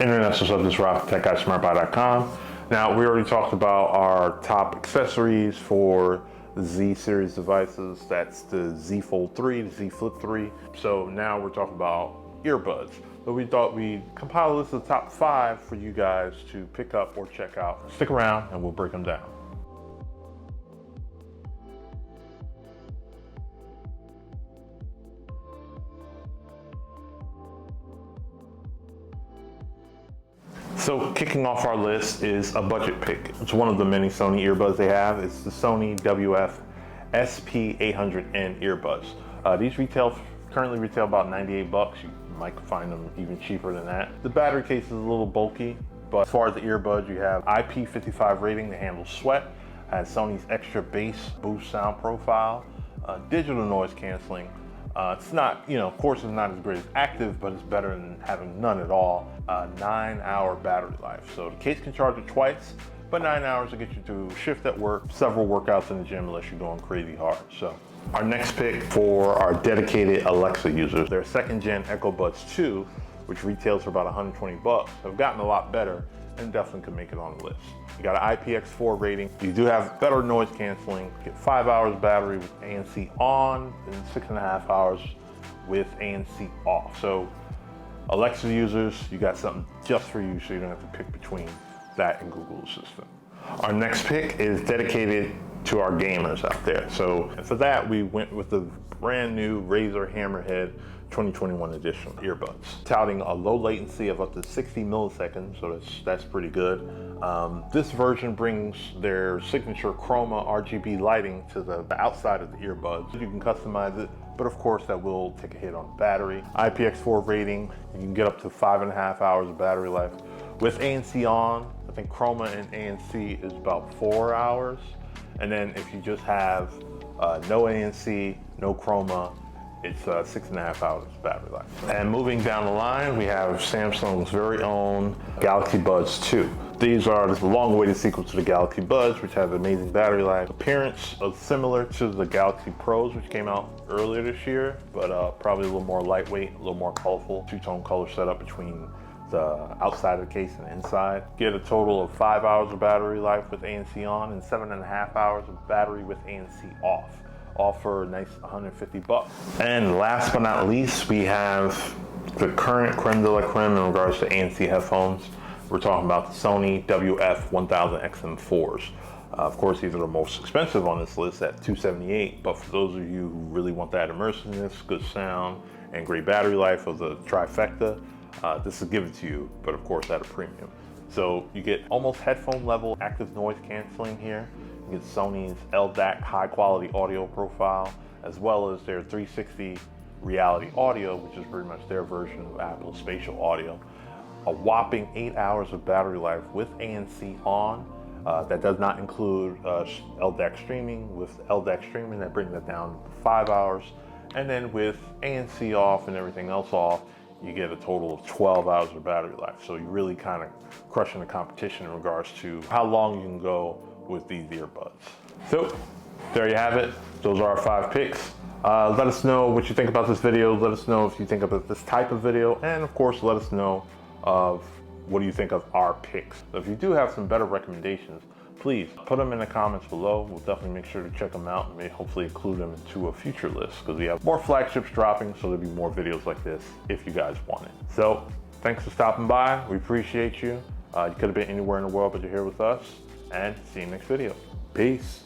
Internet, so this is Rob, TechGuySmartBuy.com. Now, we already talked about our top accessories for the Z series devices. That's the Z Fold 3, the Z Flip 3. So now we're talking about earbuds. So we thought we'd compile a list of the top 5 for you guys to pick up or check out. Stick around and we'll break them down. So kicking off our list is a budget pick. It's one of the many Sony earbuds they have. It's the Sony WF-SP800N earbuds. These currently retail about 98 bucks. You might find them even cheaper than that. The battery case is a little bulky, but as far as the earbuds, you have IP55 rating to handle sweat, has Sony's extra bass boost sound profile, digital noise canceling. It's not, of course it's not as great as active, but it's better than having none at all. 9-hour battery life. So the case can charge it twice, but 9 hours will get you through shift at work, several workouts in the gym unless you're going crazy hard. So our next pick for our dedicated Alexa users, their 2nd gen EchoBuds 2, which retails for about 120 bucks, have gotten a lot better and definitely could make it on the list. You got an IPX4 rating. You do have better noise canceling. Get 5 hours battery with ANC on and 6.5 hours with ANC off. So Alexa users, you got something just for you, so you don't have to pick between that and Google Assistant. Our next pick is dedicated to our gamers out there. So for that, we went with the brand new Razer Hammerhead 2021 edition earbuds, touting a low latency of up to 60 milliseconds, so that's pretty good. This version brings their signature chroma RGB lighting to the outside of the earbuds. You can customize it, but of course that will take a hit on battery. IPX4 rating, you can get up to 5.5 hours of battery life. With ANC on, I think chroma and ANC is about 4 hours. And then if you just have no ANC, no chroma, it's 6.5 hours battery life. And moving down the line, we have Samsung's very own Galaxy Buds 2. These are the long-awaited sequel to the Galaxy Buds, which have amazing battery life. Appearance similar to the Galaxy Pros, which came out earlier this year, but probably a little more lightweight, a little more colorful. Two-tone color setup between the outside of the case and inside. Get a total of 5 hours of battery life with ANC on and 7.5 hours of battery with ANC off. All for a nice 150 bucks. And last but not least, we have the current creme de la creme in regards to ANC headphones. We're talking about the Sony WF-1000XM4s. Of course, these are the most expensive on this list at $278, but for those of you who really want that immersiveness, good sound, and great battery life of the trifecta, this will give it to you, but of course at a premium. So you get almost headphone level active noise canceling here. You get Sony's LDAC high quality audio profile, as well as their 360 reality audio, which is pretty much their version of Apple's spatial audio. A whopping 8 hours of battery life with ANC on. That does not include LDAC streaming. With LDAC streaming, that brings it down to 5 hours. And then with ANC off and everything else off, you get a total of 12 hours of battery life. So you're really kind of crushing the competition in regards to how long you can go with these earbuds. So there you have it. Those are our 5 picks. Let us know what you think about this video. Let us know if you think about this type of video. And of course, let us know of what do you think of our picks. So if you do have some better recommendations, please put them in the comments below. We'll definitely make sure to check them out and hopefully include them into a future list, because we have more flagships dropping, so there'll be more videos like this if you guys want it. So thanks for stopping by. We appreciate you. You could have been anywhere in the world, but you're here with us. And see you next video. Peace.